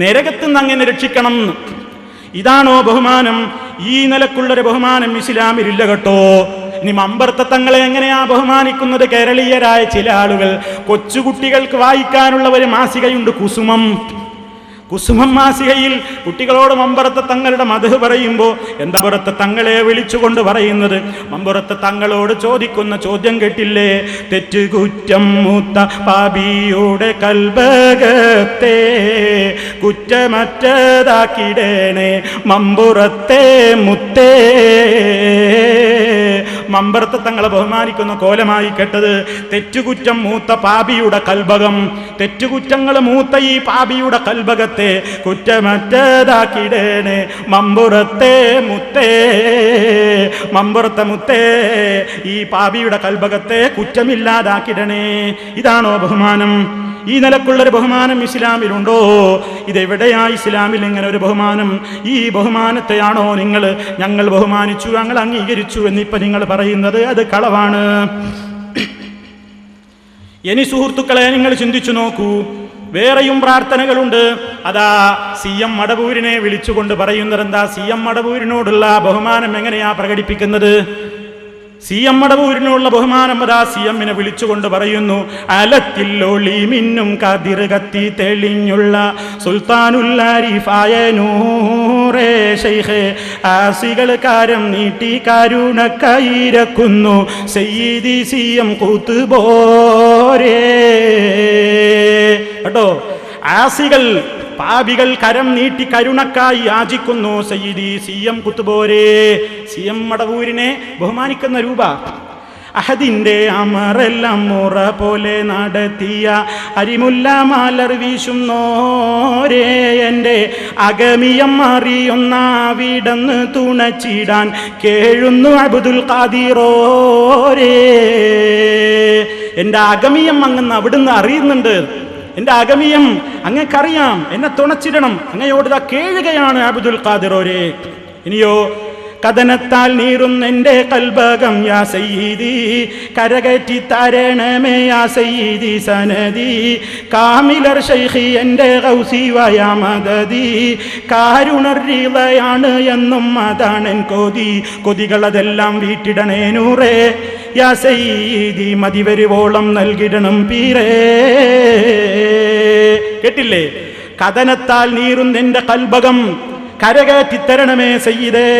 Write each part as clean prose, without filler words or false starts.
നരകത്തിൽ നിന്ന് അങ്ങനെ രക്ഷിക്കണം. ഇതാണോ ബഹുമാനം? ഈ നിലക്കുള്ളൊരു ബഹുമാനം ഇസ്ലാമിലില്ല കേട്ടോ. ഇനി മമ്പർത്ത തങ്ങളെ എങ്ങനെയാ ബഹുമാനിക്കുന്നത്? കേരളീയരായ ചില ആളുകൾ കൊച്ചുകുട്ടികൾക്ക് വായിക്കാനുള്ള ഒരു മാസികയുണ്ട്, കുസുമം. കുസുമം മാസികയിൽ കുട്ടികളോട് മമ്പറത്ത തങ്ങളുടെ മദ്ഹ് പറയുമ്പോൾ എന്താ മമ്പറത്ത തങ്ങളെ വിളിച്ചുകൊണ്ട് പറയുന്നത്? മമ്പറത്ത തങ്ങളോട് ചോദിക്കുന്ന ചോദ്യം കേട്ടില്ലേ? തെറ്റുകുറ്റം മൂത്ത പാപിയുടെ കൽബകത്തെ കുറ്റമറ്റതാക്കിടേണേ മമ്പുറത്തെ മുത്തേ. മമ്പറത്ത തങ്ങളെ ബഹുമാനിക്കുന്ന കോലമായി കേട്ടത് തെറ്റുകുറ്റം മൂത്ത പാപിയുടെ കൽബകം. തെറ്റുകുറ്റങ്ങൾ മൂത്ത ഈ പാപിയുടെ കൽബകത്തെ കുറ്റമറ്റതാക്കിടേണേ മമ്പുറത്തെ മുത്തേ. മമ്പുറത്തെ മുത്തേ, ഈ പാപിയുടെ കൽബകത്തെ കുറ്റമില്ലാതാക്കിടണേ. ഇതാണോ ബഹുമാനം? ഈ നിലക്കുള്ളൊരു ബഹുമാനം ഇസ്ലാമിലുണ്ടോ? ഇതെവിടെയാ ഇസ്ലാമിൽ ഇങ്ങനെ ഒരു ബഹുമാനം? ഈ ബഹുമാനത്തെയാണോ ഞങ്ങൾ ബഹുമാനിച്ചു, ഞങ്ങൾ അംഗീകരിച്ചു എന്നിപ്പോ നിങ്ങൾ പറയുന്നത്? അത് കളവാണ്. ഇനി സുഹൃത്തുക്കളെ, നിങ്ങൾ ചിന്തിച്ചു നോക്കൂ. വേറെയും പ്രാർത്ഥനകളുണ്ട്. അതാ CM മടവൂരിനെ വിളിച്ചുകൊണ്ട് പറയുന്നത് എന്താ? CM മടവൂരിനോടുള്ള ബഹുമാനം എങ്ങനെയാ പ്രകടിപ്പിക്കുന്നത്? CM മടവൂരിനുള്ള ബഹുമാനം അതാ CM-നെ വിളിച്ചുകൊണ്ട് പറയുന്നു: അലത്തില്ലൊളി മിന്നും കതിർ കത്തി തെളിഞ്ഞുള്ള സുൽത്താനുല്ലാരിഫായ നൂറേ ശൈഖേ, ആസികൾ കാരം നീട്ടി കരുണക്കയിരക്കുന്നു സയ്യിദി CM ഖുത്ബോരേ. കേട്ടോ, ആസികൾ പാപികൾ കരം നീട്ടി കരുണക്കായി യാചിക്കുന്നു സയ്യിദി CM ഖുത്ബോരേ. CM മടവൂരിനെ ബഹുമാനിക്കുന്ന രൂപ. അഹദിന്റെ അമറെല്ലാം മുറ പോലെ നടത്തിയ അരിമുല്ല മലർ വീശുന്നോരേ, എൻ്റെ അഗമിയം അറിയുന്ന വിടന്ന് തുണച്ചിടാൻ കേഴുന്നു അബ്ദുൽ ഖാദിറോരേ. എൻ്റെ അഗമിയം അങ്ങ് അവിടുന്ന് അറിയുന്നുണ്ട്. എൻ്റെ അഗമിയം അങ്ങക്കറിയാം, എന്നെ തുണച്ചിടണം, അങ്ങയോട് ഇതാ കേഴുകയാണ് അബ്ദുൽ ഖാദിറോരേ. ഇനിയോ, കഥനത്താൽ നീറുന്നെൻ്റെ കൽബകം യാ സയ്യിദി, കരകറ്റി തരണമേ യാ സയ്യിദി സനദി, കാമിലർ ശൈഖി എൻ്റെ ഗൗസി വയാ മദദി, കാരുണരീളയാണ് എന്നും അതാണെൻ കൊതി, കൊതികളതെല്ലാം വീട്ടിടണേ നൂറേ യാ സയ്യിദി, മതി വരുവോളം നൽകിടണം പീരേ. കേട്ടില്ലേ? കഥനത്താൽ നീറുന്നെൻ്റെ കൽബകം കരകയറ്റിത്തരണമേ സയ്യിദേ.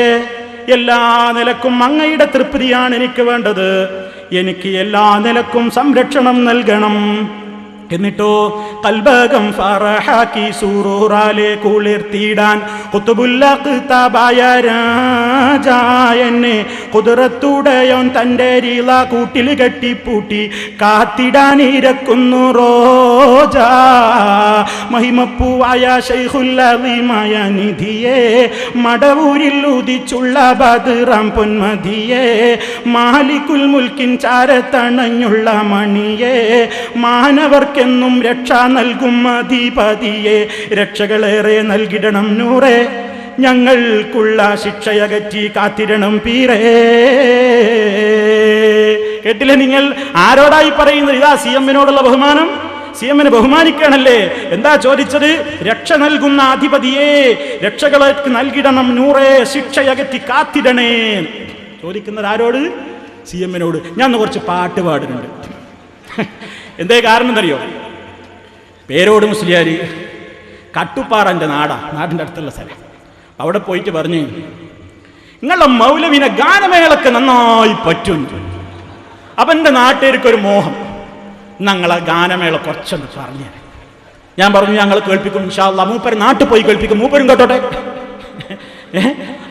എല്ലാ നിലക്കും അങ്ങയുടെ തൃപ്തിയാണ് എനിക്ക് വേണ്ടത്. എനിക്ക് എല്ലാ നിലക്കും സംരക്ഷണം നൽകണം. എന്നിട്ടോ, കൽബകം ഫറഹാക്കി സൂറൂറാലെ കുളിർത്തിടാൻ ഖുത്ബുല്ലഖ്താബായ രാജാ എന്നെ ഖുദ്റത്തുടയോൻ തൻ്റെ രീള കൂട്ടിൽ കെട്ടിപ്പൂട്ടി കാത്തിടാൻ ഇരക്കുന്നു റോജാ. മഹിമപ്പൂവായ ശൈഖുൽ അളീമായ നിധിയെ, മടവൂരിൽ ഉദിച്ചുള്ള ബദ്റാം പൊന്മതിയെ, മാലിക്കുൽ മുൽക്കിൻ ചാരത്തണഞ്ഞുള്ള മണിയെ, മാനവർക്ക് എന്നും രക്ഷ നൽകും അധിപതിയെ, രക്ഷകളേറെ നൽകിടണം നൂറേ, ഞങ്ങൾക്കുള്ള ശിക്ഷയകറ്റി കാത്തിടണം പീരേ. കേട്ടില്ലേ നിങ്ങൾ? ആരോടായി പറയുന്നത്? ഇതാ CM-നോടുള്ള ബഹുമാനം. CM-നെ ബഹുമാനിക്കണല്ലേ? എന്താ ചോദിച്ചത്? രക്ഷ നൽകുന്ന അധിപതിയെ, രക്ഷകളേക്ക് നൽകിടണം നൂറേ, ശിക്ഷയകറ്റി കാത്തിടണേ. ചോദിക്കുന്നത് ആരോട്? CM-നോട്. ഞാൻ കുറച്ച് പാട്ട് പാടുന്നുണ്ട്. എന്തേ കാരണം എന്നറിയോ? പേരോട് മുസ്ലിയാർ കട്ടുപ്പാറൻ്റെ നാടിൻ്റെ അടുത്തുള്ള സ്ഥലം. അവിടെ പോയിട്ട് പറഞ്ഞ്, നിങ്ങളുടെ മൗലവിനെ ഗാനമേളൊക്കെ നന്നായി പറ്റും. അപ്പം എൻ്റെ നാട്ടുകാർക്കൊരു മോഹം, ഞങ്ങളെ ഗാനമേള കുറച്ചൊന്ന് പറഞ്ഞു. ഞാൻ പറഞ്ഞു, ഞങ്ങൾ കേൾപ്പിക്കും ഇൻഷാ അല്ലാഹ്. മൂപ്പര് നാട്ടിൽ പോയി കേൾപ്പിക്കും, മൂപ്പരും കേട്ടോട്ടെ.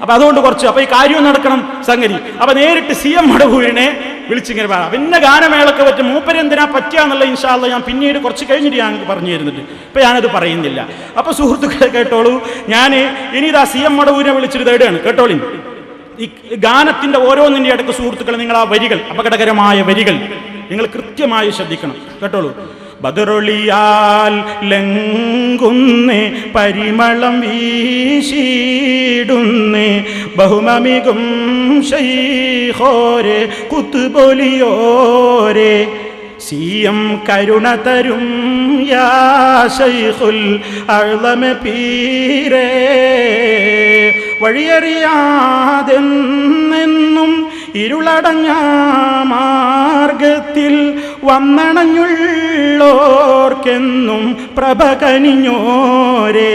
അപ്പൊ അതുകൊണ്ട് കുറച്ച് അപ്പൊ ഈ കാര്യം നടക്കണം സംഗതി. അപ്പൊ നേരിട്ട് CM മടവൂരിനെ വിളിച്ചിങ്ങനെ പറയാം, പിന്നെ ഗാനമേളൊക്കെ പറ്റും, മൂപ്പര് എന്തിനാ പറ്റുകയെന്നുള്ള ഇൻഷാ അല്ലാഹ് ഞാൻ പിന്നീട് കുറച്ച് കഴിഞ്ഞിട്ട് ഞാൻ പറഞ്ഞു തരുന്നുണ്ട്. ഇപ്പൊ ഞാനത് പറയുന്നില്ല. അപ്പൊ സുഹൃത്തുക്കളെ കേട്ടോളൂ, ഞാൻ ഇനി ഇതാ CM മടവൂരിനെ വിളിച്ചിട്ട് തേടുകയാണ്. കേട്ടോളി, ഈ ഗാനത്തിന്റെ ഓരോന്നിന്റെ ഇടയ്ക്ക് സുഹൃത്തുക്കളെ നിങ്ങൾ ആ വരികൾ, അപകടകരമായ വരികൾ നിങ്ങൾ കൃത്യമായി ശ്രദ്ധിക്കണം. കേട്ടോളൂ. ബദറൊളിയാൽ ലംഘുന്നേ, പരിമളം വീശിടുന്നേ, ബഹുമമികും ശൈഖോരെ കുത്തുബൊലിയോരെ, CM കരുണ തരും യാ ശൈഖുൽ അഅ്ലമ പീരേ വഴിയറിയാതെന്നും ഇരുളടഞ്ഞ മാർഗത്തിൽ വന്നണഞ്ഞുള്ളോർക്കെന്നും പ്രഭ കനിഞ്ഞോരേ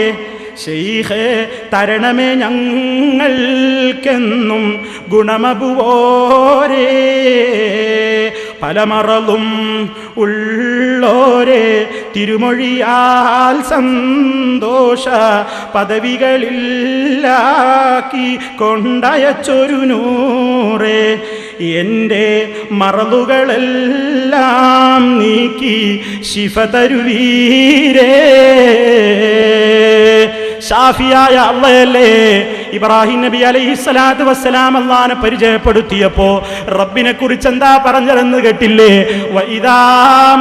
ശൈഖേ തരണമേ ഞങ്ങൾക്കെന്നും ഗുണമബുവോരേ പലമറലും ഉള്ളോരേ തിരുമൊഴിയാൽ സന്തോഷ പദവികളില്ലാക്കി കൊണ്ടയച്ചൊരു നൂറേ എൻ്റെ മറലുകളെല്ലാം നീക്കി ശിഫ തരുവീരേ ഷാഫിയായ അല്ലാഹല്ലേ ഇബ്രാഹിം നബി അലൈഹിസ്സലാത്തു വസ്സലാം അല്ലാഹനെ പരിചയപ്പെടുത്തിയപ്പോൾ റബ്ബിനെ കുറിച്ച് എന്താ പറഞ്ഞതെന്ന് കേട്ടില്ലേ? വഇദാ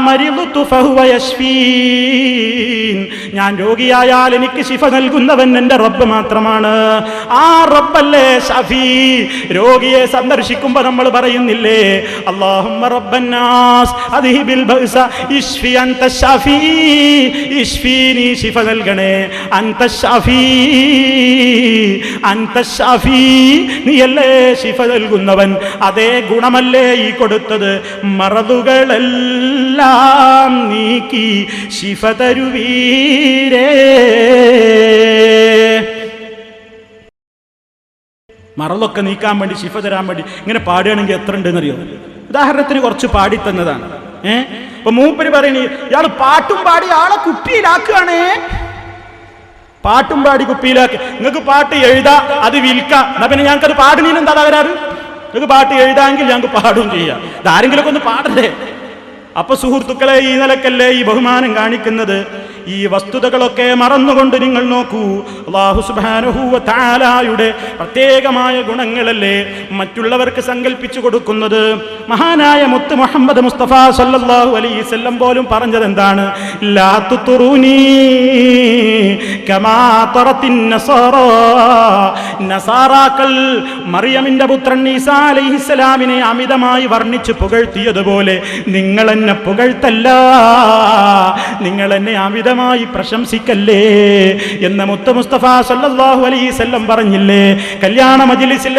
മരിദതു ഫഹുവ യശ്ഫീൻ, ഞാൻ രോഗിയായാൽ എനിക്ക് ശിഫ നൽകുന്നവൻ എൻ്റെ റബ്ബ് മാത്രമാണ്. ആ റബ്ബല്ലേ ഷാഫി. രോഗിയെ സന്ദർശിക്കുമ്പോൾ നമ്മൾ പറയുന്നില്ലേ അല്ലാഹുമ്മ റബ്ബന്നാസ് അദ്ഹിബിൽ ബഅസ ഇശ്ഫി അൻത ഷാഫി, ഇശ്ഫീനി ശിഫ നൽകണേ. അൻത ഷാഫി, അൻത ഷാഫി, നീയല്ലേ ശിഫ നൽകുന്നവൻ. അതേ ഗുണമല്ലേ ഈ കൊടുത്തത്? മറതുകളെല്ലാം നീക്കി ശിഫ തരുവീരേ. മറലൊക്കെ നീക്കാൻ വേണ്ടി ശിഫ തരാൻ വേണ്ടി ഇങ്ങനെ പാടുകയാണെങ്കിൽ എത്ര ഉണ്ടെന്നറിയോ? ഉദാഹരണത്തിന് കുറച്ച് പാടിത്തന്നതാണ്. അപ്പൊ മൂപ്പര് പറയണ ഇയാൾ പാട്ടും പാടി ആളെ കുപ്പിയിലാക്കുകയാണേ. പാട്ടും പാടി കുപ്പിയിലാക്കി. നിങ്ങൾക്ക് പാട്ട് എഴുതാ, അത് വിൽക്കാം, എന്നാ പിന്നെ ഞങ്ങൾക്കത് പാടുന്നതിന് എന്താ തകരാറ്? നിങ്ങൾക്ക് പാട്ട് എഴുതാമെങ്കിൽ ഞങ്ങൾക്ക് പാടും ചെയ്യാം. ഇതാരെങ്കിലുമൊക്കെ ഒന്ന് പാടണ്ടേ? അപ്പൊ സുഹൃത്തുക്കളെ, ഈ നിലക്കല്ലേ ഈ ബഹുമാനം കാണിക്കുന്നത്? ഈ വസ്തുതകളൊക്കെ മറന്നുകൊണ്ട് നിങ്ങൾ നോക്കൂ. അല്ലാഹു സുബ്ഹാനഹു വ തആലയുടെ പ്രത്യേകമായ ഗുണങ്ങളല്ലേ മറ്റുള്ളവർക്ക് സങ്കല്പിച്ചു കൊടുക്കുന്നത്. മഹാനായ മുത്ത് മുഹമ്മദ് മുസ്തഫ സല്ലല്ലാഹു അലൈഹി വസല്ലം പോലും പറഞ്ഞത് എന്താണ്? ലാ തുതുറൂനി കമാ തറത്തിൻ നസാറാ. നസാറാക്കൾ മറിയമിന്റെ പുത്രൻ ഈസാ അലൈഹിസ്സലാമിനെ അമിതമായി വർണ്ണിച്ച് പുകഴ്ത്തിയതുപോലെ നിങ്ങൾ എന്നെ പുകഴ്ത്തല്ല, നിങ്ങൾ എന്നെ അമിതമായി പ്രശംസിക്കല്ലേ എന്ന് മുത്ത് മുസ്തഫ സല്ലല്ലാഹു അലൈഹി വസല്ലം പറഞ്ഞില്ലേ? കല്യാണ മജ്‌ലിസിൽ